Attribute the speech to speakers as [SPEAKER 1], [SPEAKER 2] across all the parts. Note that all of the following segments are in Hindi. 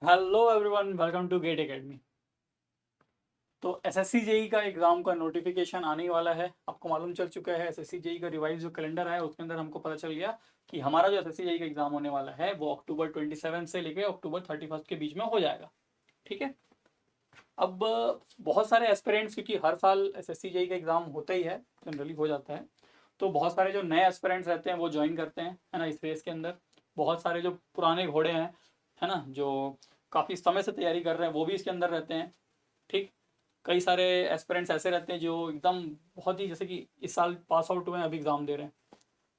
[SPEAKER 1] Hello everyone, welcome to GATE academy. तो एसएससी जेई का एग्ज़ाम का नोटिफिकेशन आने वाला है। आपको मालूम चल चुका है एसएससी जेई का रिवाइज जो कैलेंडर है उसके अंदर हमको पता चल गया कि हमारा जो एसएससी जेई का एग्ज़ाम होने वाला है वो अक्टूबर 27 से लेकर अक्टूबर 31 के बीच में हो जाएगा। ठीक है। अब बहुत सारे एस्पिरेंट्स, क्योंकि हर साल एसएससी जेई का एग्ज़ाम होता ही है, जनरली हो जाता है, तो बहुत सारे जो नए एस्पिरेंट्स रहते हैं वो ज्वाइन करते हैं, है ना, इस रेस के अंदर। बहुत सारे जो पुराने घोड़े हैं, है ना, जो काफ़ी समय से तैयारी कर रहे हैं, वो भी इसके अंदर रहते हैं। ठीक। कई सारे एस्पिरेंट्स ऐसे रहते हैं जो एकदम बहुत ही, जैसे कि इस साल पास आउट हुए हैं, अभी एग्ज़ाम दे रहे हैं,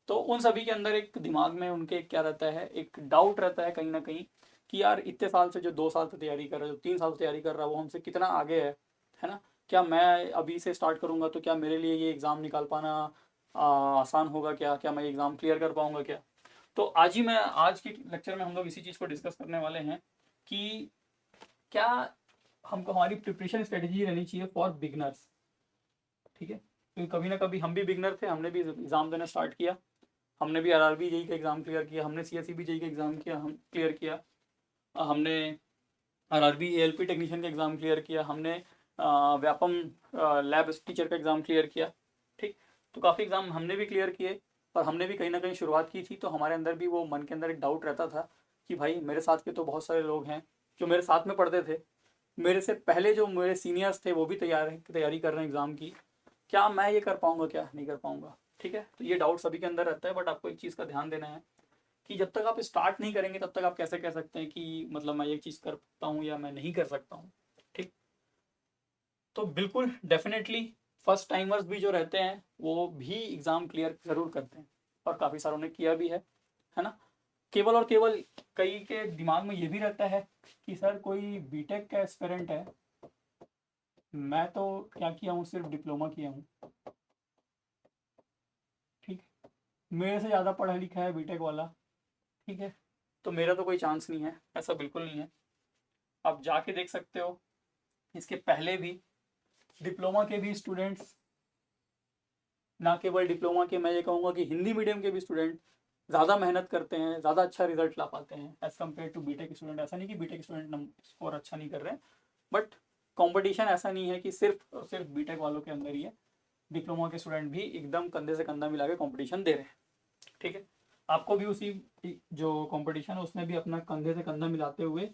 [SPEAKER 1] तो उन सभी के अंदर एक दिमाग में उनके क्या रहता है, एक डाउट रहता है कहीं ना कहीं कि यार इतने साल से, जो 2 साल से तैयारी कर रहा है, जो 3 साल से तैयारी कर रहा है, वो हमसे कितना आगे है ना। क्या मैं अभी से स्टार्ट करूंगा तो क्या मेरे लिए ये एग्ज़ाम निकाल पाना आसान होगा? क्या क्या मैं एग्ज़ाम क्लियर कर पाऊंगा क्या? तो आज की लेक्चर में हम लोग इसी चीज़ को डिस्कस करने वाले हैं कि क्या हमको, हमारी प्रिपरेशन स्ट्रेटेजी रहनी चाहिए फॉर बिगनर्स। ठीक है, क्योंकि कभी ना कभी हम भी बिगनर थे, हमने भी एग्ज़ाम देना स्टार्ट किया, हमने भी आरआरबी जेई का एग्ज़ाम क्लियर किया, हमने सीएसईबी जेई का एग्ज़ाम किया, हम क्लियर किया, हमने आरआरबी एएलपी टेक्नीशियन का एग्ज़ाम क्लियर किया, हमने व्यापम लैब टीचर का एग्ज़ाम क्लियर किया। ठीक। तो काफ़ी एग्ज़ाम हमने भी क्लियर किए, और हमने भी कहीं ना कहीं शुरुआत की थी, तो हमारे अंदर भी वो मन के अंदर एक डाउट रहता था कि भाई मेरे साथ के तो बहुत सारे लोग हैं जो मेरे साथ में पढ़ते थे, मेरे से पहले जो मेरे सीनियर्स थे वो भी तैयारी कर रहे हैं एग्ज़ाम की, क्या मैं ये कर पाऊंगा, क्या नहीं कर पाऊंगा? ठीक है, तो ये डाउट सभी के अंदर रहता है, बट आपको एक चीज़ का ध्यान देना है कि जब तक आप स्टार्ट नहीं करेंगे तब तक आप कैसे कह सकते हैं कि मतलब मैं ये चीज़ कर सकता हूँ या मैं नहीं कर सकता हूँ। ठीक। तो बिल्कुल डेफिनेटली फर्स्ट टाइमर्स भी जो रहते हैं वो भी एग्ज़ाम क्लियर ज़रूर करते हैं, और काफ़ी सारों ने किया भी है ना। केवल और केवल कई के दिमाग में ये भी रहता है कि सर कोई बीटेक का एस्पिरेंट है, मैं तो क्या किया हूँ, सिर्फ डिप्लोमा किया हूँ। ठीक। मेरे से ज़्यादा पढ़ा लिखा है बीटेक वाला। ठीक है, तो मेरा तो कोई चांस नहीं है, ऐसा बिल्कुल नहीं है। आप जाके देख सकते हो, इसके पहले भी डिप्लोमा के भी स्टूडेंट्स, ना केवल डिप्लोमा के, मैं ये कहूँगा कि हिंदी मीडियम के भी स्टूडेंट ज़्यादा मेहनत करते हैं, ज़्यादा अच्छा रिजल्ट ला पाते हैं as compare to BTech student. ऐसा नहीं कि बीटेक स्टूडेंट स्कोर अच्छा नहीं कर रहे हैं, बट कंपटीशन ऐसा नहीं है कि सिर्फ और सिर्फ बीटेक वालों के अंदर ही है। डिप्लोमा के स्टूडेंट भी एकदम कंधे से कंधा मिला के कॉम्पिटिशन दे रहे हैं। ठीक है। आपको भी उसी जो कंपटीशन है उसमें भी अपना कंधे से कंधा मिलाते हुए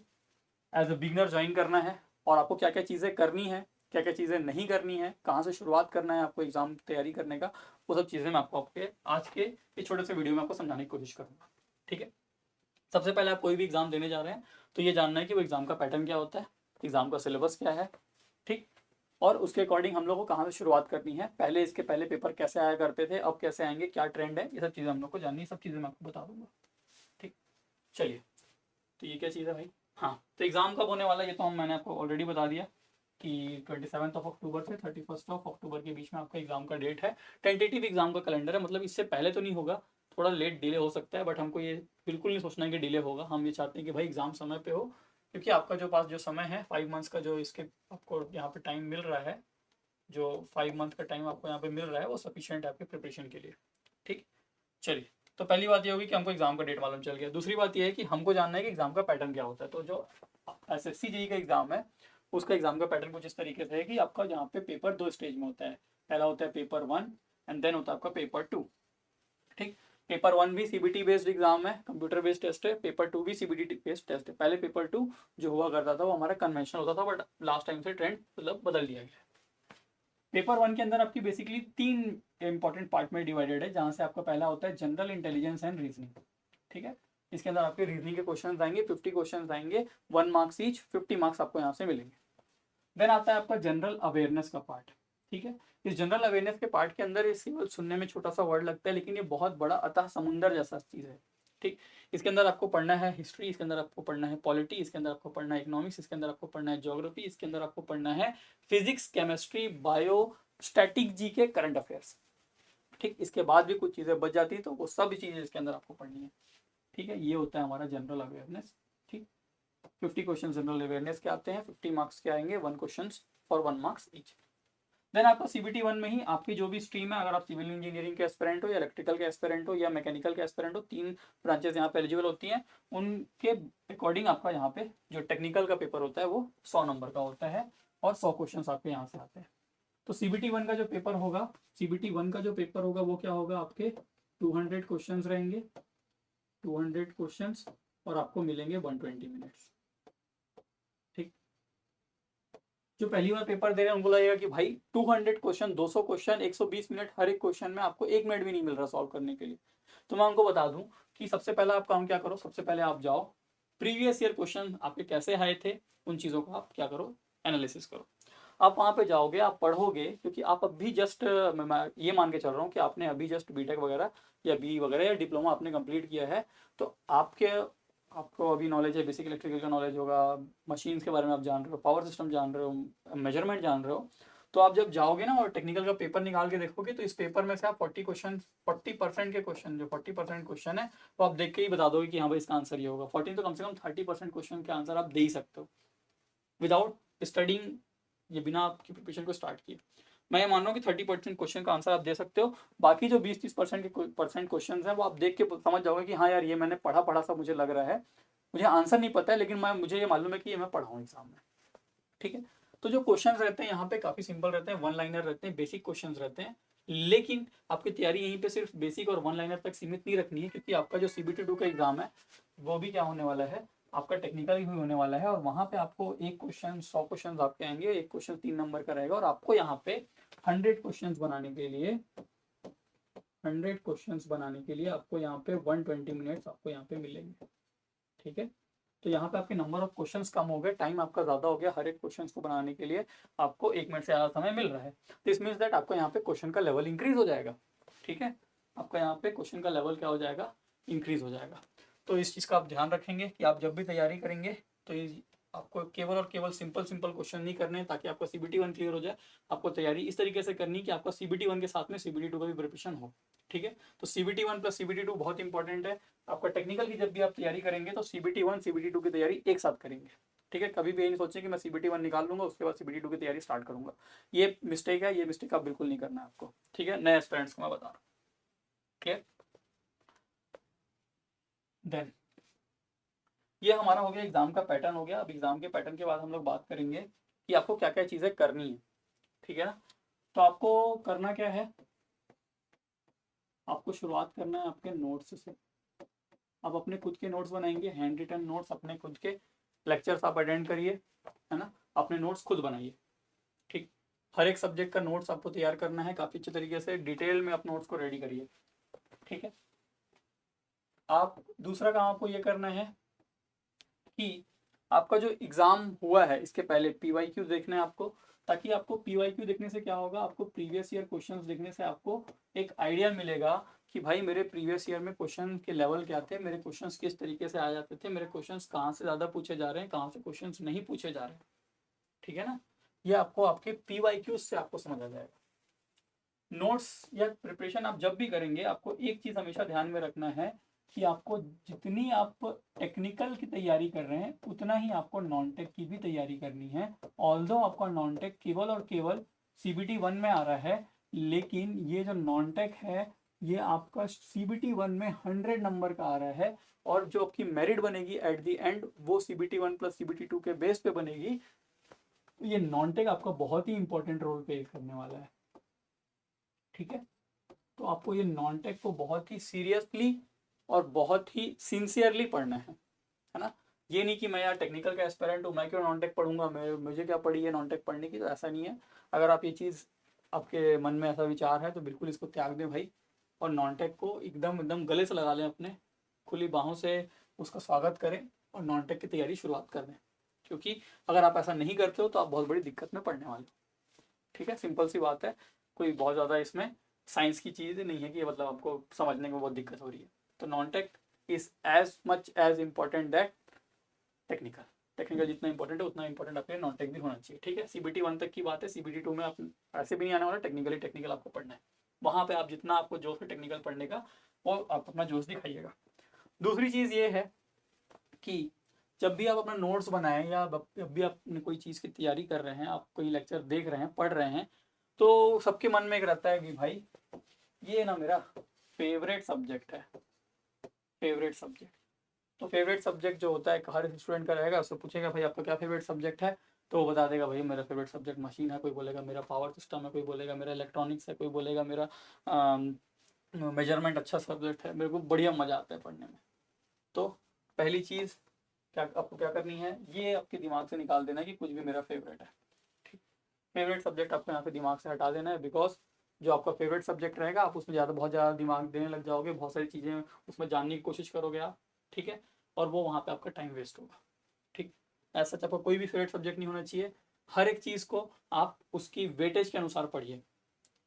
[SPEAKER 1] एज अ बिगनर ज्वाइन करना है, और आपको क्या क्या चीज़ें करनी है, क्या क्या चीज़ें नहीं करनी है, कहाँ से शुरुआत करना है आपको एग्ज़ाम तैयारी करने का, वो सब चीज़ें मैं आपको आपके आज के इस छोटे से वीडियो में आपको समझाने की कोशिश करूँगा। ठीक है। सबसे पहले आप कोई भी एग्ज़ाम देने जा रहे हैं तो ये जानना है कि वो एग्ज़ाम का पैटर्न क्या होता है, एग्ज़ाम का सिलेबस क्या है। ठीक। और उसके अकॉर्डिंग हम लोग को कहाँ से शुरुआत करनी है, पहले इसके पहले पेपर कैसे आया करते थे, अब कैसे आएंगे, क्या ट्रेंड है, ये सब चीज़ें हम लोग को जाननी है, सब चीज़ें मैं आपको बता दूंगा। ठीक। चलिए, तो ये क्या चीज़ है भाई? हाँ, तो एग्ज़ाम कब होने वाला है ये तो मैंने आपको ऑलरेडी बता दिया कि 27 अक्टूबर से 31 अक्टूबर के बीच में आपका एग्ज़ाम का डेट है। टेंटेटिव एग्ज़ाम का कैलेंडर है, मतलब इससे पहले तो नहीं होगा, थोड़ा लेट डिले हो सकता है, बट हमको ये बिल्कुल नहीं सोचना है कि डिले होगा। हम ये चाहते हैं कि भाई एग्ज़ाम समय पे हो, क्योंकि आपका जो पास जो समय है 5 मंथ्स का, जो इसके आपको यहाँ पे टाइम मिल रहा है, जो 5 मंथ का टाइम आपको यहाँ पे मिल रहा है, वो सफिशियंट है आपके प्रिपरेशन के लिए। ठीक। चलिए, तो पहली बात ये होगी कि हमको एग्जाम का डेट मालूम चल गया। दूसरी बात ये है कि हमको जानना है कि एग्जाम का पैटर्न क्या होता है। तो जो एसएससी जेई का एग्जाम है उसका एग्जाम का पैटर्न कुछ इस तरीके से है कि आपका यहाँ पे पेपर दो स्टेज में होता है। पहला होता है पेपर 1 एंड देन होता है आपका पेपर 2। ठीक। पेपर 1 भी सीबीटी बेस्ड एग्जाम है, कंप्यूटर बेस्ड टेस्ट है। पेपर 2 भी सीबीटी बेस्ड टेस्ट है। पहले पेपर 2 जो हुआ करता था वो हमारा कन्वेंशनल होता था, बट लास्ट टाइम से ट्रेंड मतलब बदल दिया गया। पेपर 1 के अंदर आपकी बेसिकली 3 इंपॉर्टेंट पार्ट में डिवाइडेड है, जहां से आपका पहला होता है जनरल इंटेलिजेंस एंड रीजनिंग। ठीक है। इसके अंदर आपके रीजनिंग के क्वेश्चन आएंगे, 50 क्वेश्चन आएंगे, 1 मार्क्स ईच, 50 मार्क्स आपको यहाँ से मिलेंगे। देन आता है आपका जनरल अवेयरनेस का पार्ट। ठीक है। इस जनरल अवेयरनेस के पार्ट के अंदर, इस केवल सुनने में छोटा सा वर्ड लगता है, लेकिन ये बहुत बड़ा अतः समुंदर जैसा चीज़ है। ठीक। इसके अंदर आपको पढ़ना है हिस्ट्री, इसके अंदर आपको पढ़ना है पॉलिटी, इसके अंदर आपको पढ़ना है इकोनॉमिक्स, इसके अंदर आपको पढ़ना है ज्योग्राफी, इसके अंदर आपको पढ़ना है फिजिक्स, केमिस्ट्री, बायो, स्टैटिक, जी के, करंट अफेयर्स। ठीक। इसके बाद भी कुछ चीज़ें बच जाती है, तो वो सब चीज़ें इसके अंदर आपको पढ़नी है। ठीक है, ये होता है हमारा जनरल अवेयरनेस। ठीक। 50 क्वेश्चन जनरल अवेयरनेस के आते हैं, 50 मार्क्स के आएंगे, 1 question for 1 marks each. Then आपको CBT 1 में ही आपकी जो भी स्ट्रीम है, अगर आप सिविल इंजीनियरिंग के एस्पिरेंट हो या इलेक्ट्रिकल के एस्पिरेंट हो या मैकेनिकल के एस्पिरेंट हो, 3 ब्रांचेस यहाँ पे एलिजिबल होती हैं। उनके अकॉर्डिंग आपका यहाँ पे जो टेक्निकल का पेपर होता है वो 100 नंबर का होता है और 100 क्वेश्चन आपके यहाँ से आते हैं। तो CBT 1 का जो पेपर होगा, CBT 1 का जो पेपर होगा वो क्या होगा, आपके 200 क्वेश्चन रहेंगे, 200 क्वेश्चन, और आपको मिलेंगे 120 मिनट्स। ठीक, जो पहली बार पेपर दे रहे हैं उनको लगेगा कि भाई 200 क्वेश्चन, 200 क्वेश्चन, 120 मिनट, हर एक क्वेश्चन में आपको 1 मिनट भी नहीं मिल रहा सॉल्व करने के लिए। तो मैं उनको बता दूं कि सबसे पहले आप काम क्या करो, सबसे पहले आप जाओ प्रीवियस ईयर क्वेश्चन आपके कैसे आए थे, उन चीज़ों को आप क्या करो, एनालिसिस करो। आप वहाँ पे जाओगे, आप पढ़ोगे, क्योंकि आप अभी जस्ट, मैं ये मान के चल रहा हूँ कि आपने अभी जस्ट बीटेक वगैरह या BE वगैरह या डिप्लोमा आपने कंप्लीट किया है, तो आपको अभी नॉलेज है, बेसिक इलेक्ट्रिकल का नॉलेज होगा, मशीन्स के बारे में आप जान रहे हो, पावर सिस्टम जान रहे हो, मेजरमेंट जान रहे हो। तो आप जब जाओगे ना और टेक्निकल का पेपर निकाल के देखोगे, तो इस पेपर में से आप 40% के क्वेश्चन, जो 40% क्वेश्चन है वो आप देख के ही बता दोगे कि हाँ भाई इसका आंसर ये होगा। 14 तो कम से कम 30% क्वेश्चन के आंसर आप दे ही सकते हो विदाउट स्टडिंग, ये बिना आपकी प्रिपरेशन को स्टार्ट किए। मैं ये मान रहा हूँ कि 30% क्वेश्चन का आंसर आप दे सकते हो। बाकी जो 20-30% के क्वेश्चन हैं वो आप देख के समझ जाओगे कि हाँ यार ये मैंने पढ़ा सा मुझे लग रहा है, मुझे आंसर नहीं पता है लेकिन मुझे ये मालूम है कि ये मैं पढ़ा हूँ एग्जाम में। ठीक है, तो जो क्वेश्चन रहते हैं यहाँ पे काफ़ी सिंपल रहते हैं, 1 लाइनर रहते हैं, बेसिक क्वेश्चन रहते हैं। लेकिन आपकी तैयारी यहीं पे सिर्फ बेसिक और 1 लाइनर तक सीमित नहीं रखनी है, क्योंकि आपका जो CBT 2 का एग्जाम है वो भी क्या होने वाला है, आपका टेक्निकल भी होने वाला है। और वहाँ पे आपको एक क्वेश्चन 100 क्वेश्चन आपके आएंगे, एक क्वेश्चन 3 नंबर का रहेगा, और आपको यहाँ पे 100 क्वेश्चन बनाने के लिए 100 क्वेश्चन बनाने के लिए आपको यहाँ पे 120 मिनट्स आपको यहाँ पे मिलेंगे। ठीक है, तो यहाँ पे आपके नंबर ऑफ क्वेश्चंस कम हो गए, टाइम आपका ज़्यादा हो गया, हर एक क्वेश्चन को बनाने के लिए आपको 1 मिनट से ज़्यादा समय मिल रहा है। दिस मीन्स दैट आपको यहाँ पे क्वेश्चन का लेवल इंक्रीज हो जाएगा। ठीक है, आपका यहाँ पे क्वेश्चन का लेवल क्या हो जाएगा, इंक्रीज हो जाएगा। तो इस चीज़ का आप ध्यान रखेंगे कि आप जब भी तैयारी करेंगे तो आपको केवल और केवल सिंपल क्वेश्चन नहीं करने, ताकि आपका CBT 1 क्लियर हो जाए। आपको तैयारी इस तरीके से करनी कि आपका CBT 1 के साथ में CBT 2 का भी प्रिपरेशन हो। ठीक है, तो CBT 1 प्लस CBT 2 बहुत इंपॉर्टेंट है। आपका टेक्निकल की जब भी आप तैयारी करेंगे तो CBT 1 CBT 2 की तैयारी एक साथ करेंगे। ठीक है, कभी भी ये नहीं सोचें कि मैं CBT 1 निकाल लूंगा उसके बाद CBT 2 की तैयारी स्टार्ट करूंगा, ये मिस्टेक है, ये मिस्टेक आप बिल्कुल नहीं करना है आपको। ठीक है, नए एस्पिरेंट्स को मैं बता रहा हूँ। क्लियर, देन ये हमारा हो गया एग्जाम का पैटर्न हो गया। अब एग्जाम के पैटर्न के बाद हम लोग बात करेंगे कि आपको क्या क्या चीज़ें करनी है। ठीक है ना, तो आपको करना क्या है, आपको शुरुआत करना है आपके नोट्स से। आप अपने खुद के नोट्स बनाएंगे, हैंड रिटन नोट्स, अपने खुद के लेक्चर्स आप अटेंड करिए, है ना, अपने नोट्स खुद बनाइए। ठीक, हर एक सब्जेक्ट का नोट्स आपको तैयार करना है, काफ़ी अच्छे तरीके से डिटेल में आप नोट्स को रेडी करिए। ठीक है, आप दूसरा काम आपको ये करना है कि आपका जो एग्ज़ाम हुआ है इसके पहले PYQ देखना है आपको, ताकि आपको PYQ देखने से क्या होगा, आपको प्रीवियस ईयर क्वेश्चंस देखने से आपको एक आइडिया मिलेगा कि भाई मेरे प्रीवियस ईयर में क्वेश्चन के लेवल क्या थे, मेरे क्वेश्चंस किस तरीके से आ जाते थे, मेरे क्वेश्चंस कहाँ से ज़्यादा पूछे जा रहे हैं, कहाँ से क्वेश्चंस नहीं पूछे जा रहे हैं। ठीक है ना, ये आपको आपके PYQ से आपको समझ आ जाएगा। नोट्स या प्रिपरेशन आप जब भी करेंगे आपको एक चीज़ हमेशा ध्यान में रखना है कि आपको जितनी आप टेक्निकल की तैयारी कर रहे हैं उतना ही आपको नॉन टेक की भी तैयारी करनी है। ऑल्दो आपका नॉन टेक केवल और केवल CBT 1 में आ रहा है, लेकिन ये जो नॉन टेक है ये आपका CBT 1 में 100 नंबर का आ रहा है, और जो आपकी मेरिट बनेगी एट द एंड वो CBT 1 प्लस CBT 2 के बेस पे बनेगी। ये नॉन टेक आपका बहुत ही इंपॉर्टेंट रोल प्ले करने वाला है। ठीक है, तो आपको ये नॉन टेक को बहुत ही सीरियसली और बहुत ही सिंसियरली पढ़ना है ना। ये नहीं कि मैं यार टेक्निकल का एस्पिरेंट हूँ, मैं क्यों नॉन टेक पढ़ूंगा, मुझे क्या पड़ी है नॉन टेक पढ़ने की, तो ऐसा नहीं है। अगर आप ये चीज़, आपके मन में ऐसा विचार है तो बिल्कुल इसको त्याग दें भाई, और नॉन टेक को एकदम एकदम गले से लगा लें, अपने खुली बाहों से उसका स्वागत करें और नॉन टेक की तैयारी शुरुआत कर दें। क्योंकि अगर आप ऐसा नहीं करते हो तो आप बहुत बड़ी दिक्कत में पड़ने वाले हो। ठीक है, सिंपल सी बात है, कोई बहुत ज़्यादा इसमें साइंस की चीज़ नहीं है कि मतलब आपको समझने में बहुत दिक्कत हो रही है। तो non tech is as much as important that technical. Technical जितना इंपॉर्टेंट है उतना इंपॉर्टेंट आपके नॉन टेक भी होना चाहिए। ठीक है, CBT 1 तक की बात है, CBT 2 में आप ऐसे भी नहीं आने वाला, टेक्निकल आपको पढ़ना है। वहाँ पे आप जितना आपको जोश है टेक्निकल पढ़ने का वो आप अपना जोश दिखाइएगा। दूसरी चीज़ ये है कि जब भी आप अपना नोट्स बनाएं या जब भी आप कोई चीज़ की तैयारी कर रहे हैं, आप कोई लेक्चर देख रहे हैं, पढ़ रहे हैं, तो सबके मन में एक रहता है कि भाई ये ना मेरा फेवरेट सब्जेक्ट है, फेवरेट सब्जेक्ट। तो फेवरेट सब्जेक्ट जो होता है हर स्टूडेंट का रहेगा, उससे पूछेगा भाई आपका क्या फेवरेट सब्जेक्ट है, तो वो बता देगा भाई मेरा फेवरेट सब्जेक्ट मशीन है, कोई बोलेगा मेरा पावर सिस्टम है, कोई बोलेगा मेरा इलेक्ट्रॉनिक्स है, कोई बोलेगा मेरा मेजरमेंट अच्छा सब्जेक्ट है, मेरे को बढ़िया मज़ा आता है पढ़ने में। तो पहली चीज़ क्या आपको क्या करनी है, ये आपके दिमाग से निकाल देना है कि कुछ भी मेरा फेवरेट है। ठीक, फेवरेट सब्जेक्ट आपको यहाँ पे दिमाग से हटा देना है, बिकॉज जो आपका फेवरेट सब्जेक्ट रहेगा आप उसमें ज़्यादा बहुत ज़्यादा दिमाग देने लग जाओगे, बहुत सारी चीज़ें उसमें जानने की कोशिश करोगे आप। ठीक है, और वो वहाँ पे आपका टाइम वेस्ट होगा। ठीक, ऐसा आपका कोई भी फेवरेट सब्जेक्ट नहीं होना चाहिए। हर एक चीज़ को आप उसकी वेटेज के अनुसार पढ़िए,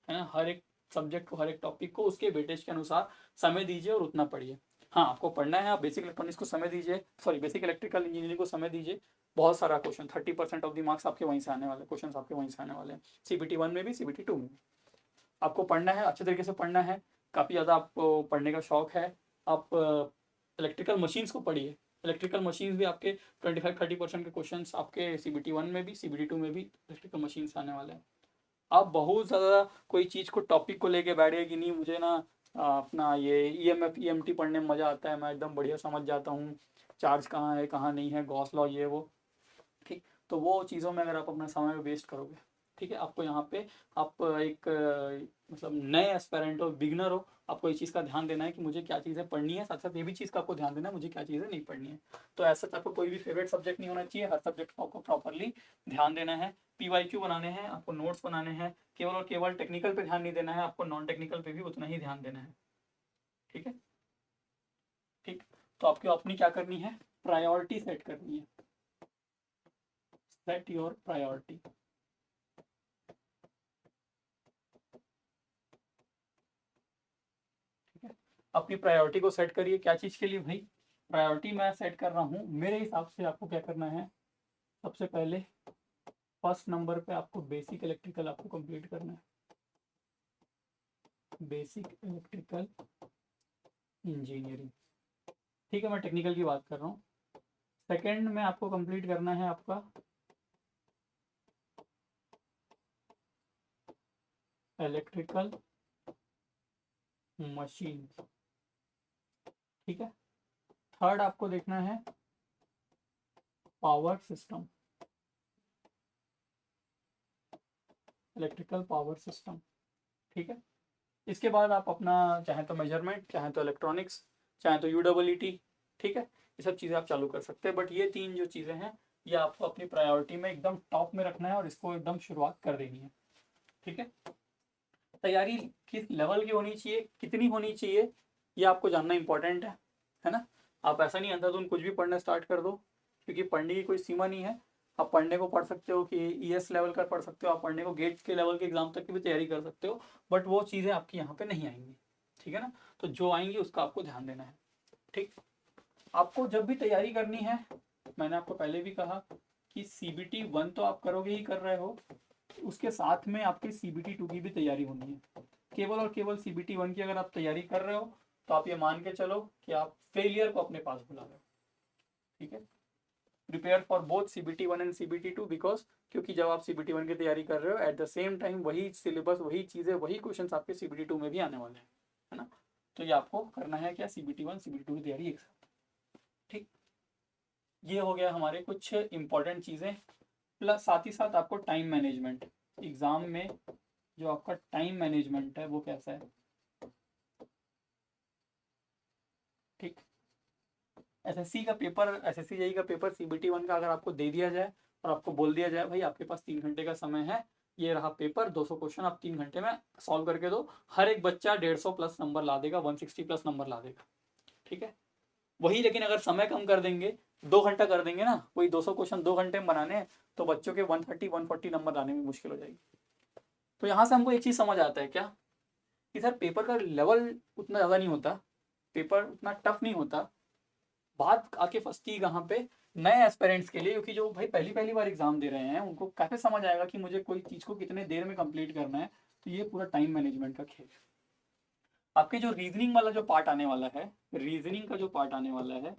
[SPEAKER 1] है ना। हर एक सब्जेक्ट को, हर एक टॉपिक को उसके वेटेज के अनुसार समय दीजिए और उतना पढ़िए। हाँ, आपको पढ़ना है, आप बेसिक इलेक्ट्रॉनिक्स को समय दीजिए, सॉरी बेसिक इलेक्ट्रिकल इंजीनियरिंग को समय दीजिए। बहुत सारा क्वेश्चन, 30% ऑफ द मार्क्स आपके वहीं से आने वाले, क्वेश्चन आपके वहीं से आने वाले हैं, CBT 1 में भी, CBT 2 में भी। आपको पढ़ना है, अच्छे तरीके से पढ़ना है, काफ़ी ज़्यादा आपको पढ़ने का शौक है, आप इलेक्ट्रिकल मशीन्स को पढ़िए। इलेक्ट्रिकल मशीन्स भी आपके 25-30% के क्वेश्चन आपके CBT 1 में भी, CBT 2 में भी इलेक्ट्रिकल मशीन्स आने वाले हैं। आप बहुत ज़्यादा कोई चीज़ को, टॉपिक को लेके बैठिए कि नहीं मुझे ना अपना ये EMF EMT पढ़ने में मज़ा आता है, मैं एकदम बढ़िया समझ जाता हूँ, चार्ज कहाँ है कहाँ नहीं है, गॉस लॉ ये वो। ठीक, तो वो चीज़ों में अगर आप अपना समय वेस्ट करोगे, ठीक है, आपको यहाँ पे आप एक मतलब नए एस्पेरेंट हो, बिगनर हो, आपको इस चीज़ का ध्यान देना है कि मुझे क्या चीज़ें पढ़नी है, साथ साथ ये भी चीज़ का आपको ध्यान देना है मुझे क्या चीज़ें नहीं पढ़नी है। तो ऐसा आपको कोई भी फेवरेट सब्जेक्ट नहीं होना चाहिए, हर सब्जेक्ट को आपको प्रॉपरली ध्यान देना है। PYQ बनाने हैं आपको, नोट्स बनाने हैं, केवल और केवल टेक्निकल पे ध्यान नहीं देना है, आपको नॉन टेक्निकल पे भी उतना ही ध्यान देना है। ठीक है, ठीक, तो आपको अपनी क्या करनी है, प्रायोरिटी सेट करनी है। Set your priority. अपनी प्रायोरिटी को सेट करिए, क्या चीज़ के लिए भाई प्रायोरिटी मैं सेट कर रहा हूँ, मेरे हिसाब से आपको क्या करना है, सबसे पहले फर्स्ट नंबर पे आपको बेसिक इलेक्ट्रिकल आपको कंप्लीट करना है, बेसिक इलेक्ट्रिकल इंजीनियरिंग। ठीक है, मैं टेक्निकल की बात कर रहा हूँ। सेकंड में आपको कंप्लीट करना है आपका इलेक्ट्रिकल मशीन। ठीक है, थर्ड आपको देखना है power system, electrical power system. ठीक है, इसके बाद आप अपना चाहे तो मेजरमेंट, चाहे तो इलेक्ट्रॉनिक्स, चाहे तो UEET, ठीक है, ये सब चीज़ें आप चालू कर सकते हैं। बट ये तीन जो चीज़ें हैं ये आपको अपनी प्रायोरिटी में एकदम टॉप में रखना है और इसको एकदम शुरुआत कर देनी है। ठीक है, तैयारी किस लेवल की होनी चाहिए, कितनी होनी चाहिए, ये आपको जानना इंपॉर्टेंट है ना। आप ऐसा नहीं अंधाधुंध कुछ भी पढ़ना स्टार्ट कर दो, क्योंकि पढ़ने की कोई सीमा नहीं है। आप पढ़ने को पढ़ सकते हो कि ES लेवल का पढ़ सकते हो, आप पढ़ने को गेट के लेवल के एग्जाम तक की भी तैयारी कर सकते हो, बट वो चीज़ें आपकी यहाँ पे नहीं आएंगी। ठीक है ना, तो जो आएंगी उसका आपको ध्यान देना है। ठीक, आपको जब भी तैयारी करनी है, मैंने आपको पहले भी कहा कि CBT 1 तो आप करोगे ही कर रहे हो, उसके साथ में आपकी CBT 2 की भी तैयारी होनी है। केवल और केवल CBT 1 की अगर आप तैयारी कर रहे हो तो आप ये मान के चलो कि आप फेलियर को अपने पास बुला रहे हो। ठीक है, prepare for both CBT 1 and CBT 2, because क्योंकि जब आप CBT 1 की तैयारी कर रहे हो एट द सेम टाइम वही सिलेबस, वही चीज़ें, वही क्वेश्चन आपके CBT 2 में भी आने वाले हैं, है ना। तो ये आपको करना है क्या, CBT 1 CBT 2 की तैयारी एक साथ। ठीक, ये हो गया हमारे कुछ इंपॉर्टेंट चीज़ें, प्लस साथ ही साथ आपको टाइम मैनेजमेंट, एग्ज़ाम में जो आपका टाइम मैनेजमेंट है वो कैसा है। ठीक, SSC का पेपर, SSC JEE का पेपर CBT 1 का अगर आपको दे दिया जाए और आपको बोल दिया जाए भाई आपके पास 3 घंटे का समय है, ये रहा पेपर, 200 क्वेश्चन आप 3 घंटे में सॉल्व करके दो, हर एक बच्चा 150 प्लस नंबर ला देगा, 160 प्लस नंबर ला देगा। ठीक है, वही लेकिन अगर समय कम कर देंगे, 2 घंटा कर देंगे ना, वही 200 क्वेश्चन 2 घंटे में बनाने हैं, तो बच्चों के 130-140 नंबर लाने में मुश्किल हो जाएगी। तो यहाँ से हमको एक चीज़ समझ आता है क्या, कि सर पेपर का लेवल उतना ज़्यादा नहीं होता, पेपर उतना टफ नहीं होता। बात आके फंसती है कहाँ पे, नए एस्पिरेंट्स के लिए, क्योंकि जो भाई पहली पहली बार एग्जाम दे रहे हैं उनको कैसे समझ आएगा कि मुझे कोई चीज़ को कितने देर में कंप्लीट करना है। तो ये पूरा टाइम मैनेजमेंट का खेल है। आपके जो रीजनिंग वाला जो पार्ट आने वाला है, रीजनिंग का जो पार्ट आने वाला है,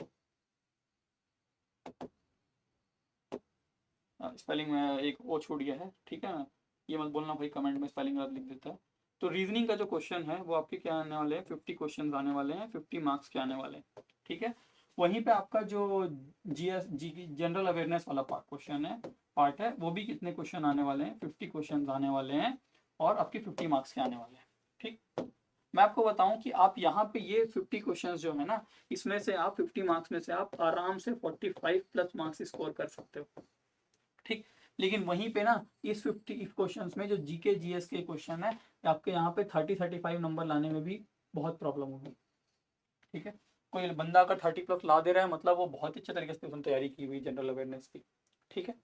[SPEAKER 1] स्पेलिंग में एक वो छूट गया है, ठीक है ना, ये मत बोलना भाई कमेंट में स्पेलिंग गलत लिख देता है। तो रीजनिंग का जो क्वेश्चन है वो आपके क्या आने वाले हैं, 50 क्वेश्चन आने वाले हैं, 50 मार्क्स के आने वाले हैं। ठीक है, वहीं पे आपका जो जी जनरल अवेयरनेस वाला पार्ट है वो भी कितने क्वेश्चन आने वाले हैं, 50 क्वेश्चन आने वाले हैं और आपके 50 मार्क्स के आने वाले हैं। ठीक, मैं आपको बताऊं कि आप यहाँ पे ये 50 क्वेश्चंस जो है ना, इसमें से आप 50 मार्क्स में से आप आराम से 45 प्लस मार्क्स स्कोर कर सकते हो। ठीक, लेकिन वहीं पे ना इस 50 क्वेश्चंस में जो जीके जीएस के क्वेश्चन है आपके यहाँ पे 30-35 नंबर लाने में भी बहुत प्रॉब्लम होगी। ठीक है, कोई बंदा अगर 30 प्लस ला दे रहा है मतलब वो बहुत अच्छे तरीके से उसने तैयारी की हुई जनरल अवेयरनेस की। ठीक है,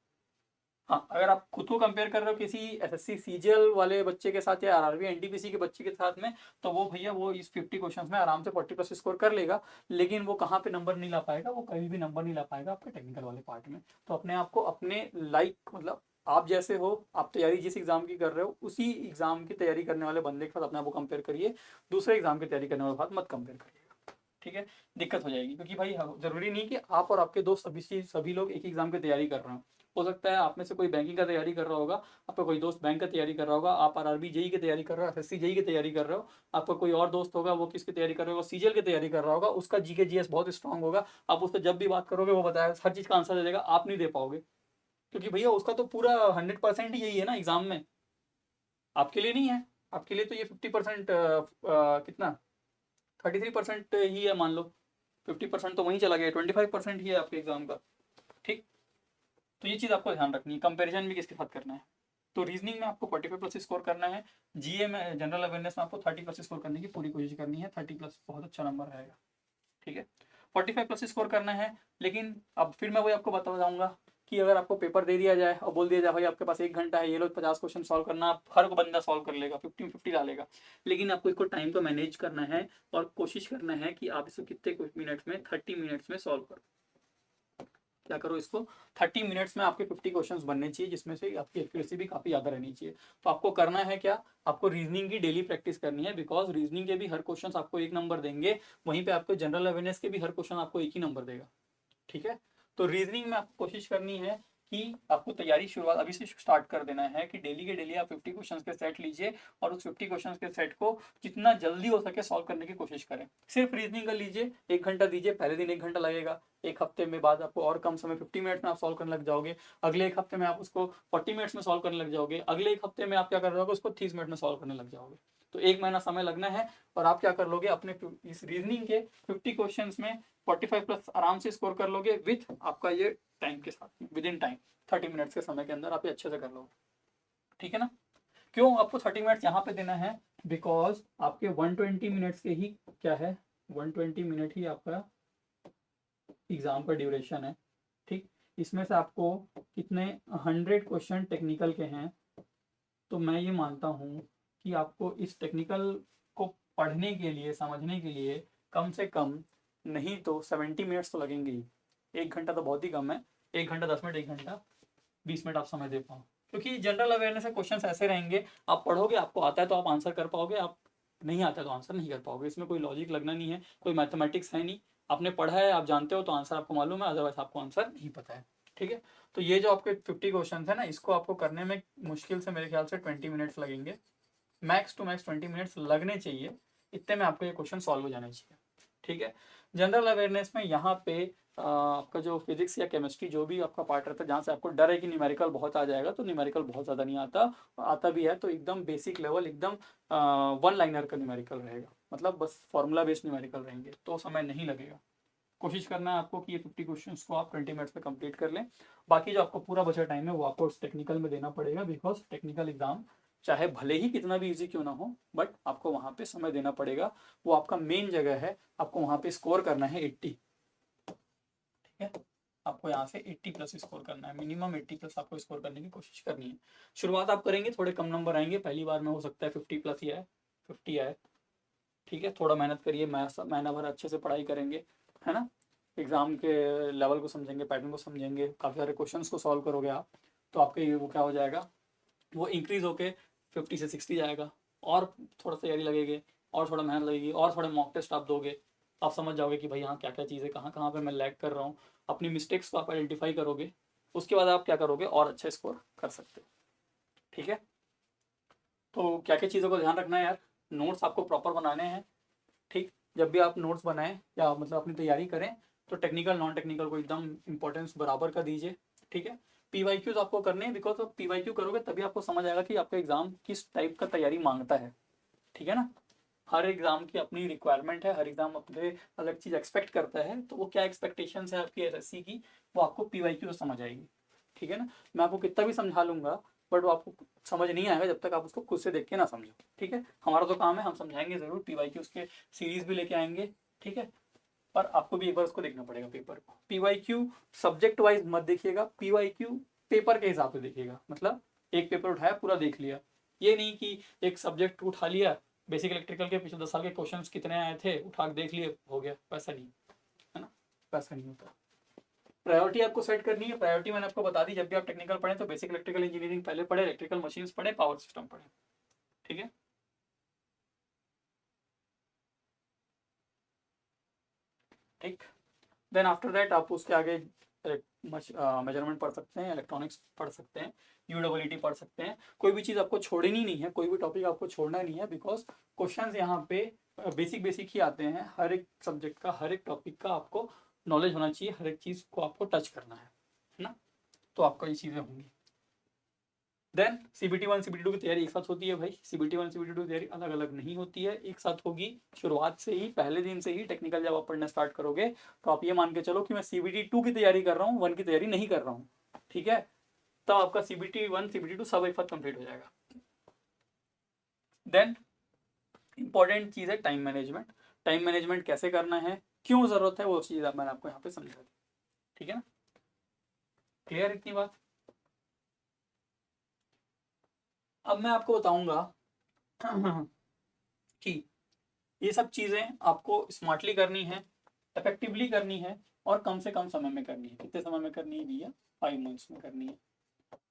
[SPEAKER 1] हाँ, अगर आप खुद को कंपेयर कर रहे हो किसी एसएससी सीजीएल वाले बच्चे के साथ या आरआरबी एनटीपीसी के बच्चे के साथ में, तो वो भैया वो इस 50 क्वेश्चंस में आराम से 40 प्लस स्कोर कर लेगा, लेकिन वो कहाँ पे नंबर नहीं ला पाएगा, वो कहीं भी नंबर नहीं ला पाएगा आपके टेक्निकल वाले पार्ट में। तो अपने आप को अपने लाइक मतलब आप जैसे हो, आप तैयारी जिस एग्जाम की कर रहे हो उसी एग्जाम की तैयारी करने वाले बंदे के साथ अपने आप को कंपेयर करिए, दूसरे एग्जाम की तैयारी करने वाले के साथ मत कंपेयर करिएगा। ठीक है, दिक्कत हो जाएगी, क्योंकि भाई जरूरी नहीं कि आप और आपके दोस्त सभी लोग एक एग्जाम की तैयारी कर रहे हो सकता है आप में से कोई बैंकिंग का तैयारी कर रहा होगा, आपका कोई दोस्त बैंक का तैयारी कर रहा होगा, आप आरआरबी जेई की तैयारी कर रहे हो, एसएससी जेई की तैयारी कर रहे हो, आपका कोई और दोस्त होगा वो किसकी तैयारी कर रहा होगा, सीजीएल की तैयारी कर रहा होगा, उसका जीके जीएस बहुत स्ट्रांग होगा, आप उससे जब भी बात करोगे वो बताएगा, हर चीज का आंसर दे देगा, आप नहीं दे पाओगे, क्योंकि भैया उसका तो पूरा 100% ही यही है ना एग्जाम में, आपके लिए नहीं है। आपके लिए तो ये 50% कितना 33% ही है मान लो, 50% तो वहीं चला गया, 25% ही है आपके एग्जाम का। ठीक, तो ये चीज़ आपको ध्यान रखनी है, कंपैरिजन भी किसके साथ करना है। तो रीजनिंग में आपको 45 प्लस स्कोर करना है, जीए में जनरल अवेयरनेस में आपको 30 प्लस स्कोर करने की पूरी कोशिश करनी है, 30 प्लस बहुत अच्छा नंबर रहेगा। ठीक है, 45 प्लस स्कोर करना है, लेकिन अब फिर मैं वही आपको बता जाऊंगा कि अगर आपको पेपर दे दिया जाए और बोल दिया जाए भाई आपके पास 1 घंटा है, ये लो 50 क्वेश्चन सॉल्व करना, आप हर को बंदा सॉल्व कर लेगा, 50-50 डालेगा, लेकिन आपको इसको टाइम को मैनेज करना है और कोशिश करना है कि आप इसको कितने मिनट्स में, 30 मिनट्स में सॉल्व करो। क्या करो इसको, 30 मिनट्स में आपके 50 क्वेश्चंस बनने चाहिए, जिसमें से आपकी एक्यूरेसी भी काफी ज्यादा रहनी चाहिए। तो आपको करना है क्या, आपको रीजनिंग की डेली प्रैक्टिस करनी है, बिकॉज रीजनिंग के भी हर क्वेश्चन आपको 1 नंबर देंगे, वहीं पे आपको जनरल अवेयरनेस के भी हर क्वेश्चन आपको 1 ही नंबर देगा। ठीक है, तो रीजनिंग में आपको कोशिश करनी है कि आपको तैयारी शुरुआत अभी से स्टार्ट कर देना है कि डेली के डेली आप 50 क्वेश्चंस के सेट लीजिए और उस 50 क्वेश्चंस के सेट को जितना जल्दी हो सके सॉल्व करने की कोशिश करें। सिर्फ रीजनिंग का लीजिए, 1 घंटा दीजिए, पहले दिन 1 घंटा लगेगा, एक हफ्ते में बाद आपको और कम समय 50 मिनट्स में आप सॉल्व करने लग जाओगे, अगले एक हफ्ते में आप उसको 40 मिनट्स में सॉल्व करने लग जाओगे, अगले एक हफ्ते में आप क्या कर रहे हो उसको 30 मिनट में सॉल्व करने लग जाओगे। तो 1 महीना समय लगना है और आप क्या कर लोगे अपने इस रीजनिंग के 50 क्वेश्चंस में 45 प्लस आराम से स्कोर कर लोगे विथ आपका ये टाइम के साथ, विद इन टाइम 30 मिनट्स के समय के अंदर आप ये अच्छे से कर लोगे। ठीक है ना, क्यों आपको 30 मिनट्स यहाँ पे देना है, बिकॉज आपके 120 मिनट्स के ही क्या है, 120 मिनट ही आपका एग्जाम का ड्यूरेशन है। ठीक, इसमें से आपको कितने 100 क्वेश्चन टेक्निकल के हैं, तो मैं ये मानता हूँ कि आपको इस टेक्निकल को पढ़ने के लिए, समझने के लिए कम से कम नहीं तो 70 मिनट्स तो लगेंगे ही। 1 घंटा तो बहुत ही कम है, 1 घंटा 10 मिनट, 1 घंटा 20 मिनट आप समय दे पाओ, क्योंकि जनरल अवेयरनेस के क्वेश्चन ऐसे रहेंगे, आप पढ़ोगे आपको आता है तो आप आंसर कर पाओगे, आप नहीं आता है तो आंसर नहीं कर पाओगे, इसमें कोई लॉजिक लगना नहीं है, कोई मैथमेटिक्स है नहीं, आपने पढ़ा है आप जानते हो तो आंसर आपको मालूम है, अदरवाइज आपको आंसर नहीं पता है। ठीक है, तो ये जो आपके 50 क्वेश्चन है ना, इसको आपको करने में मुश्किल से मेरे ख्याल से 20 मिनट्स लगेंगे, मैक्स टू मैक्स 20 मिनट्स लगने चाहिए, इतने में आपको ये क्वेश्चन सॉल्व हो जाने चाहिए। ठीक है, जनरल अवेयरनेस में यहाँ पे आपका जो फिजिक्स या केमिस्ट्री जो भी आपका पार्ट रहता है, जहाँ से आपको डर है कि न्यूमेरिकल बहुत आ जाएगा, तो न्यूमेरिकल बहुत ज़्यादा नहीं आता, आता भी है तो एकदम बेसिक लेवल, एकदम 1 लाइनर का न्यूमेरिकल रहेगा, मतलब बस फॉर्मूला बेस्ड न्यूमेरिकल रहेंगे, तो समय नहीं लगेगा। कोशिश करना है आपको कि ये 50 क्वेश्चंस को आप 20 मिनट्स में कंप्लीट कर लें, बाकी जो आपको पूरा बचा टाइम है वो आपको टेक्निकल में देना पड़ेगा, बिकॉज टेक्निकल एग्जाम चाहे भले ही कितना भी इजी क्यों ना हो, बट आपको वहाँ पे समय देना पड़ेगा, वो आपका मेन जगह है, आपको वहाँ पे स्कोर करना है 80। ठीक है, आपको यहाँ से 80 प्लस स्कोर करना है, मिनिमम 80 प्लस आपको स्कोर करने की कोशिश करनी है। शुरुआत आप करेंगे थोड़े कम नंबर आएंगे, पहली बार में हो सकता है 50 प्लस ही आए, 50 आए। ठीक है, थोड़ा मेहनत करिए, महीना भर अच्छे से पढ़ाई करेंगे, है ना, एग्जाम के लेवल को समझेंगे, पैटर्न को समझेंगे, काफ़ी सारे क्वेश्चंस को सॉल्व करोगे आप, तो आपके ये वो क्या हो जाएगा, वो इंक्रीज होके 50 से 60 जाएगा, और थोड़ा तैयारी लगेगी, और थोड़ा मेहनत लगेगी, और थोड़े मॉक टेस्ट आप दोगे, आप समझ जाओगे कि भाई हाँ क्या क्या चीज़ें कहाँ कहाँ पे मैं लैग कर रहा हूँ, अपनी मिस्टेक्स को आप आइडेंटिफाई करोगे, उसके बाद आप क्या करोगे और अच्छा स्कोर कर सकते हो। ठीक है, तो क्या क्या चीज़ों को ध्यान रखना है यार, नोट्स आपको प्रॉपर बनाने हैं, ठीक। जब भी आप नोट्स बनाएं या मतलब अपनी तैयारी करें तो टेक्निकल नॉन टेक्निकल को एकदम इंपॉर्टेंस बराबर का दीजिए, ठीक है। पीवाईक्यूज आपको करने हैं, बिकॉज आप पीवाईक्यू करोगे तभी आपको समझ आएगा कि आपका एग्जाम किस टाइप का तैयारी मांगता है, ठीक है ना। हर एग्जाम की अपनी रिक्वायरमेंट है, हर एग्जाम अपने अलग चीज एक्सपेक्ट करता है, तो वो क्या एक्सपेक्टेशन है आपकी एसएससी की, वो आपको पीवाईक्यू से समझ आएगी, ठीक है ना। मैं आपको कितना भी समझा लूंगा बट वो आपको समझ नहीं आएगा जब तक आप उसको खुद से देख के ना समझो, ठीक है। हमारा तो काम है, हम समझाएंगे जरूर, पीवाईक्यू उसके सीरीज भी लेके आएंगे, ठीक है। पर आपको भी एक बार उसको देखना पड़ेगा पेपर को। पीवाईक्यू सब्जेक्ट वाइज मत देखिएगा, पीवाईक्यू पेपर के हिसाब से देखिएगा, मतलब एक पेपर उठाया पूरा देख लिया, ये नहीं कि एक सब्जेक्ट उठा लिया, बेसिक इलेक्ट्रिकल के पिछले 10 साल के क्वेश्चंस कितने आए थे उठा के देख लिए हो गया, वैसा नहीं है ना, वैसा नहीं होता। प्रायोरिटी आपको सेट करनी है, प्रायोरिटी मैंने आपको बता दी, जब भी आप टेक्निकल पढ़े तो बेसिक इलेक्ट्रिकल इंजीनियरिंग पहले पढ़े, इलेक्ट्रिकल मशीन्स पढ़े, पावर सिस्टम पढ़े, ठीक है। ठीक, देन आफ्टर दैट आप उसके आगे मेजरमेंट पढ़ सकते हैं, इलेक्ट्रॉनिक्स पढ़ सकते हैं, यूडब्ल्यूटी पढ़ सकते हैं। कोई भी चीज़ आपको छोड़नी नहीं है, कोई भी टॉपिक आपको छोड़ना नहीं है, बिकॉज क्वेश्चंस यहाँ पे बेसिक बेसिक ही आते हैं, हर एक सब्जेक्ट का हर एक टॉपिक का आपको नॉलेज होना चाहिए, हर एक चीज़ को आपको टच करना है ना, तो आपको ये चीज़ें होंगी। देन सीबीटी 1 सीबीटी 2 की तैयारी एक साथ होती है भाई, सीबीटी 1 सीबीटी 2 की तैयारी अलग अलग नहीं होती है, एक साथ होगी। शुरुआत से ही पहले दिन से ही टेक्निकल जब आप पढ़ना स्टार्ट करोगे तो आप ये मान के चलो कि मैं सीबीटी 2 की तैयारी कर रहा हूँ, 1 की तैयारी नहीं कर रहा हूँ, ठीक है। तब आपका सीबीटी 1 सीबीटी 2 सब एक साथ कंप्लीट हो जाएगा। देन इंपॉर्टेंट चीज़ है टाइम मैनेजमेंट। टाइम मैनेजमेंट कैसे करना है, क्यों जरूरत है, वो चीज़ मैंने आपको यहाँ पे समझा दी, ठीक है ना। क्लियर इतनी बात। अब मैं आपको बताऊंगा कि ये सब चीज़ें आपको स्मार्टली करनी है, इफेक्टिवली करनी है, और कम से कम समय में करनी है। कितने समय में करनी है भैया, 5 मंथ्स में करनी है।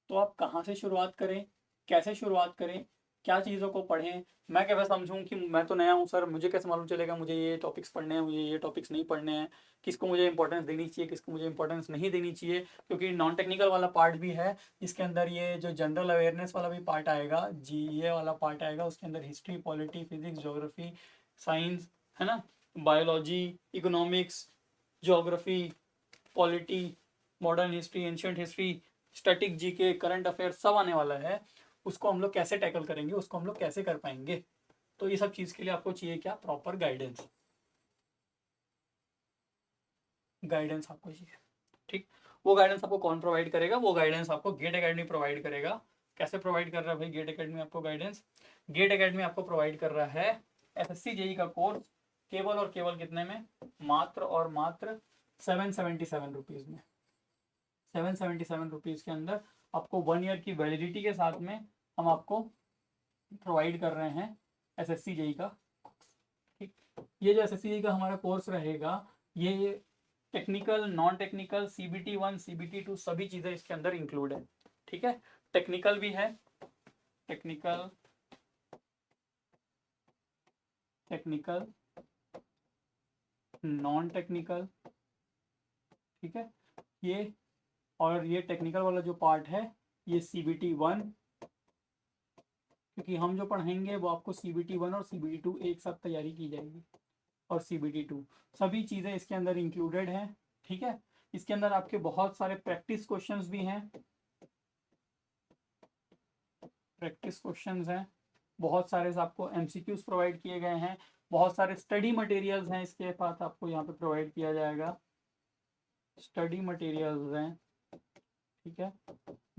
[SPEAKER 1] तो आप कहाँ से शुरुआत करें, कैसे शुरुआत करें, क्या चीज़ों को पढ़ें। मैं कैसे समझूं कि मैं तो नया हूँ सर, मुझे कैसे मालूम चलेगा मुझे ये टॉपिक्स पढ़ने हैं, मुझे ये टॉपिक्स नहीं पढ़ने हैं, किसको मुझे इंपॉर्टेंस देनी चाहिए, किसको मुझे इंपॉर्टेंस नहीं देनी चाहिए। क्योंकि नॉन टेक्निकल वाला पार्ट भी है, इसके अंदर ये जो जनरल अवेयरनेस वाला भी पार्ट आएगा, जी ये वाला पार्ट आएगा, उसके अंदर history, polity, physics, geography, science, है ना, biology, economics, geography, polity, modern history, ancient history, static GK, current affair सब आने वाला है। उसको हम लोग कैसे टैकल करेंगे, उसको हम लोग कैसे कर पाएंगे। तो ये सब चीज़ के लिए आपको चाहिए क्या, प्रॉपर गाइडेंस, गाइडेंस आपको चाहिए, ठीक। वो गाइडेंस आपको कौन प्रोवाइड करेगा, वो गाइडेंस आपको गेट एकेडमी प्रोवाइड करेगा। कैसे प्रोवाइड कर रहा है भाई गेट एकेडमी आपको गाइडेंस, गेट एकेडमी आपको प्रोवाइड कर रहा है एसएससी जेई का कोर्स, केवल और केवल कितने में, मात्र और मात्र 777 रुपीज़ में। 777 रुपीज़ के अंदर आपको 1 ईयर की वैलिडिटी के साथ में हम आपको प्रोवाइड कर रहे हैं एसएससी जेई का, ठीक। ये जो एसएससी जेई का हमारा कोर्स रहेगा, ये technical non technical CBT 1 CBT 2 सभी चीज़ें इसके अंदर इंक्लूड है, ठीक है। टेक्निकल भी है, टेक्निकल, टेक्निकल, नॉन टेक्निकल, ठीक है। ये और ये टेक्निकल वाला जो पार्ट है ये सीबीटी 1, क्योंकि हम जो पढ़ाएंगे वो आपको सीबीटी 1 और सीबीटी 2 एक साथ तैयारी की जाएगी, और सीबीटी 2 सभी चीज़ें इसके अंदर इंक्लूडेड हैं, ठीक है। इसके अंदर आपके बहुत सारे प्रैक्टिस क्वेश्चंस भी हैं, प्रैक्टिस क्वेश्चंस हैं, बहुत सारे आपको एमसीक्यूज प्रोवाइड किए गए हैं, बहुत सारे स्टडी मटेरियल्स हैं इसके पास आपको यहाँ पे प्रोवाइड किया जाएगा, स्टडी मटेरियल्स हैं, ठीक है।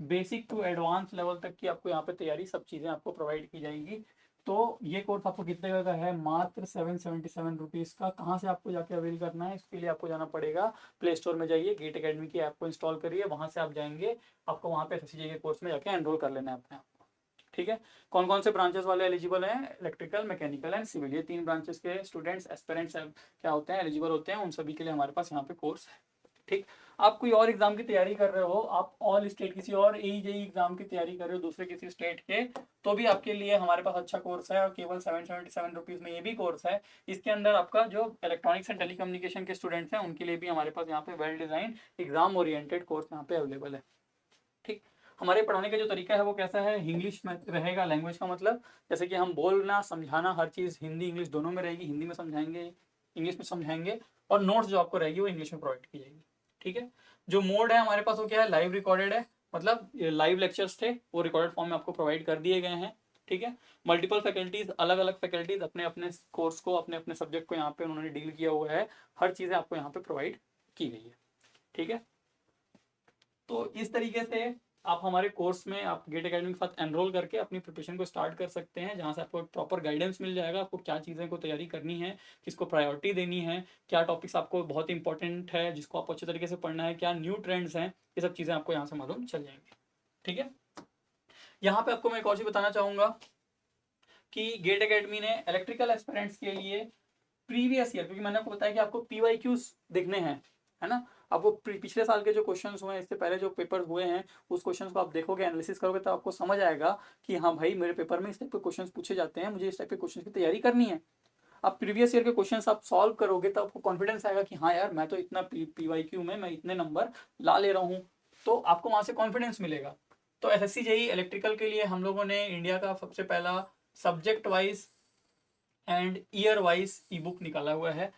[SPEAKER 1] बेसिक टू एडवांस लेवल तक की आपको यहाँ पे तैयारी सब चीज़ें आपको प्रोवाइड की जाएंगी। तो ये कोर्स आपको कितने का है, मात्र 777 रुपीज़ का। कहाँ से आपको जाके अवेल करना है, इसके लिए आपको जाना पड़ेगा प्ले स्टोर में जाइए, गेट एकेडमी की ऐप को इंस्टॉल करिए, वहाँ से आप जाएंगे, आपको वहाँ पे एसएससी के कोर्स में जाके एनरोल कर लेना है अपने आप को, ठीक है। कौन कौन से ब्रांचेस वाले एलिजिबल हैं, इलेक्ट्रिकल, मैकेनिकल एंड सिविल, ये 3 ब्रांचेस के स्टूडेंट्स एस्पिरेंट्स क्या होते हैं, एलिजिबल होते हैं, उन सभी के लिए हमारे पास यहाँ पे कोर्स है, ठीक। आप कोई और एग्जाम की तैयारी कर रहे हो, आप ऑल स्टेट किसी और एजेई एग्जाम की तैयारी कर रहे हो दूसरे किसी स्टेट के, तो भी आपके लिए हमारे पास अच्छा कोर्स है, और केवल 777 रुपीज़ में ये भी कोर्स है। इसके अंदर आपका जो इलेक्ट्रॉनिक्स एंड टेलीकम्युनिकेशन के स्टूडेंट्स हैं उनके लिए भी हमारे पास यहाँ पे well design exam oriented course यहाँ पे अवेलेबल है, ठीक। हमारे पढ़ाने का जो तरीका है वो कैसा है, इंग्लिश में रहेगा। लैंग्वेज का मतलब जैसे कि हम बोलना समझाना हर चीज़ हिंदी इंग्लिश दोनों में रहेगी, हिंदी में समझाएंगे इंग्लिश में समझाएंगे, और नोट्स जो आपको रहेगी वो इंग्लिश में प्रोवाइड की जाएगी। ठीक है, जो मोड है हमारे पास वो क्या है, लाइव रिकॉर्डेड है, मतलब लाइव लेक्चर्स थे वो रिकॉर्डेड फॉर्म में आपको प्रोवाइड कर दिए गए हैं। ठीक है, मल्टीपल फैकल्टीज, अलग अलग फैकल्टीज अपने अपने कोर्स को अपने अपने सब्जेक्ट को यहाँ पे उन्होंने डील किया हुआ है, हर चीज़ें आपको यहाँ पे प्रोवाइड की गई है। ठीक है, तो इस तरीके से आप हमारे कोर्स में आप गेट एकेडमी के साथ एनरोल करके अपनी प्रिपरेशन को स्टार्ट कर सकते हैं, जहाँ से आपको प्रॉपर गाइडेंस मिल जाएगा, आपको क्या चीज़ें को तैयारी करनी है, किसको प्रायोरिटी देनी है, क्या टॉपिक्स आपको बहुत इंपॉर्टेंट है जिसको आपको अच्छे तरीके से पढ़ना है, क्या न्यू ट्रेंड्स हैं, ये सब चीज़ें आपको यहाँ से मालूम चल जाएंगी। ठीक है, यहाँ पे आपको मैं एक और चीज़ बताना चाहूँगा कि गेट एकेडमी ने इलेक्ट्रिकल एस्पिरेंट्स के लिए प्रीवियस ईयर, क्योंकि मैंने आपको बताया कि आपको PYQs देखने हैं, है ना, आपको पिछले साल के जो क्वेश्चंस हुए हैं, इससे पहले जो पेपर हुए हैं, उस क्वेश्चंस को आप देखोगे, एनालिसिस करोगे, तो आपको समझ आएगा कि हाँ भाई मेरे पेपर में इस टाइप के क्वेश्चंस पूछे जाते हैं, मुझे इस टाइप के क्वेश्चंस की तैयारी करनी है। आप प्रीवियस ईयर के क्वेश्चंस आप सॉल्व करोगे तो आपको कॉन्फिडेंस आएगा कि हाँ यार मैं तो इतना PYQ में मैं इतने नंबर ला ले रहा हूँ, तो आपको वहाँ से कॉन्फिडेंस मिलेगा। तो SSC JEE इलेक्ट्रिकल के लिए हम लोगों ने इंडिया का सबसे पहला subject wise and year wise E book निकाला हुआ है।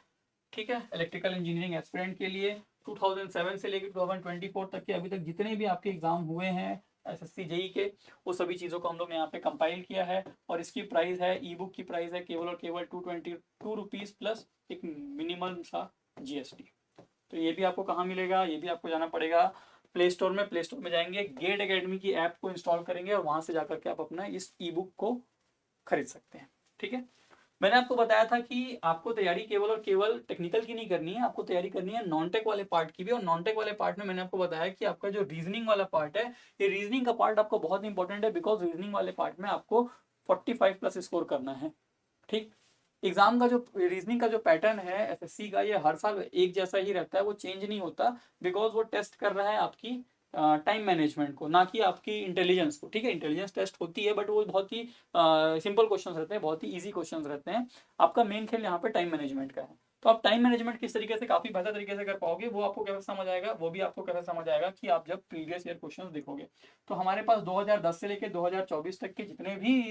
[SPEAKER 1] ठीक है, इलेक्ट्रिकल इंजीनियरिंग एस्पिरेंट के लिए 2007 से लेकर 2024 तक के अभी तक जितने भी आपके एग्जाम हुए हैं SSC JEE के, वो सभी चीज़ों को हम लोग ने यहाँ पे कंपाइल किया है, और इसकी प्राइस है, ई बुक की प्राइस है केवल और केवल 222 रुपीज़ प्लस एक मिनिमम सा GST। तो ये भी आपको कहाँ मिलेगा, ये भी आपको जाना पड़ेगा प्ले स्टोर में। प्ले स्टोर में जाएंगे, गेट एकेडमी की ऐप को इंस्टॉल करेंगे और वहाँ से जाकर के आप अपना इस ई बुक को खरीद सकते हैं। ठीक है, मैंने आपको बताया था कि आपको तैयारी केवल और केवल टेक्निकल की नहीं करनी है, आपको तैयारी करनी है नॉन टेक वाले पार्ट की भी। और नॉन टेक वाले पार्ट में मैंने आपको बताया कि आपका जो रीजनिंग वाला पार्ट है, ये रीजनिंग का पार्ट आपको बहुत इंपॉर्टेंट है, बिकॉज रीजनिंग वाले पार्ट में आपको 45 प्लस स्कोर करना है। ठीक, एग्जाम का जो रीजनिंग का जो पैटर्न है SSC का, ये हर साल एक जैसा ही रहता है, वो चेंज नहीं होता, बिकॉज वो टेस्ट कर रहा है आपकी टाइम मैनेजमेंट को, ना कि आपकी इंटेलिजेंस को। ठीक है, इंटेलिजेंस टेस्ट होती है बट वो बहुत ही सिंपल क्वेश्चंस रहते हैं, बहुत ही इजी क्वेश्चंस रहते हैं। आपका मेन खेल यहाँ पे टाइम मैनेजमेंट का है। तो आप टाइम मैनेजमेंट किस तरीके से काफी बेहतर तरीके से कर पाओगे, वो आपको कैसे समझ आएगा, वो भी आपको कैसे समझ आएगा कि आप जब प्रीवियस ईयर क्वेश्चंस देखोगे। तो हमारे पास 2010 से लेकर 2024 तक के जितने भी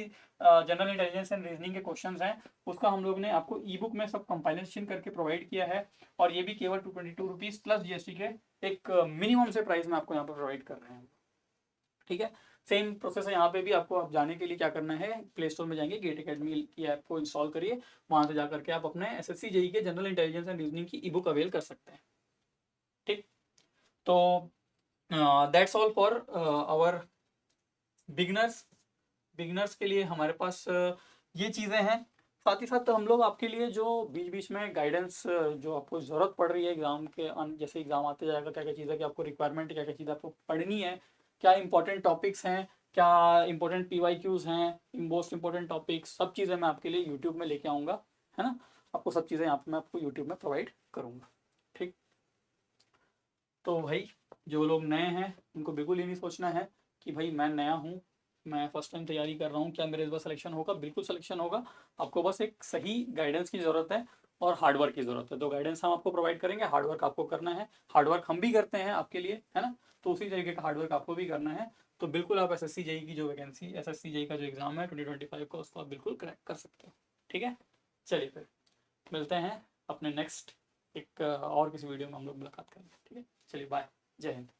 [SPEAKER 1] जनरल इंटेलिजेंस एंड रीजनिंग के क्वेश्चंस हैं, उसका हम लोग ने आपको ई बुक में सब कंपाइलेशन करके प्रोवाइड किया है, और ये भी केवल 222 रुपीज़ प्लस GST के एक मिनिमम से प्राइस में आपको यहाँ पर प्रोवाइड कर रहे हैं। ठीक है, सेम प्रोसेस है यहाँ पे भी। आपको आप जाने के लिए क्या करना है, प्ले स्टोर में जाएंगे, गेट एकेडमी की ऐप को इंस्टॉल करिए, वहां से जाकर के आप अपने SSC JEE के जनरल इंटेलिजेंस एंड रीजनिंग की ई बुक अवेल कर सकते हैं। ठीक, तो that's all for our beginners. Beginners के लिए हमारे पास ये चीज़ें हैं। साथ ही साथ हम लोग आपके लिए जो बीच बीच में गाइडेंस जो आपको ज़रूरत पड़ रही है एग्ज़ाम के जैसे एग्ज़ाम आते जाएगा, क्या क्या चीज़ें की आपको रिक्वायरमेंट, क्या क्या चीज़ें आपको पढ़नी है, क्या इंपॉर्टेंट टॉपिक्स हैं, क्या इंपॉर्टेंट PYQs हैं, मोस्ट इंपॉर्टेंट टॉपिक्स, सब चीज़ें मैं आपके लिए यूट्यूब में लेके आऊँगा, है ना। आपको सब चीज़ें यहाँ पर मैं आपको यूट्यूब में प्रोवाइड करूँगा। ठीक, तो भाई जो लोग नए हैं उनको बिल्कुल ये नहीं सोचना है कि भाई मैं नया हूँ, मैं फर्स्ट टाइम तैयारी कर रहा हूँ, क्या मेरे इस बार सिलेक्शन होगा। बिल्कुल सिलेक्शन होगा, आपको बस एक सही गाइडेंस की ज़रूरत है और हार्डवर्क की ज़रूरत है। तो गाइडेंस हम आपको प्रोवाइड करेंगे, हार्डवर्क आपको करना है, हार्डवर्क हम भी करते हैं आपके लिए, है ना। तो उसी तरीके का हार्डवर्क आपको भी करना है। तो बिल्कुल आप SSC JEE की जो वैकेंसी, SSC JEE का जो एग्ज़ाम है 2025 का, उसको आप बिल्कुल क्रैक कर सकते हो। ठीक है, चलिए फिर मिलते हैं अपने नेक्स्ट एक और किसी वीडियो में हम लोग मुलाकात करेंगे। ठीक है, चलिए बाय, जय हिंद।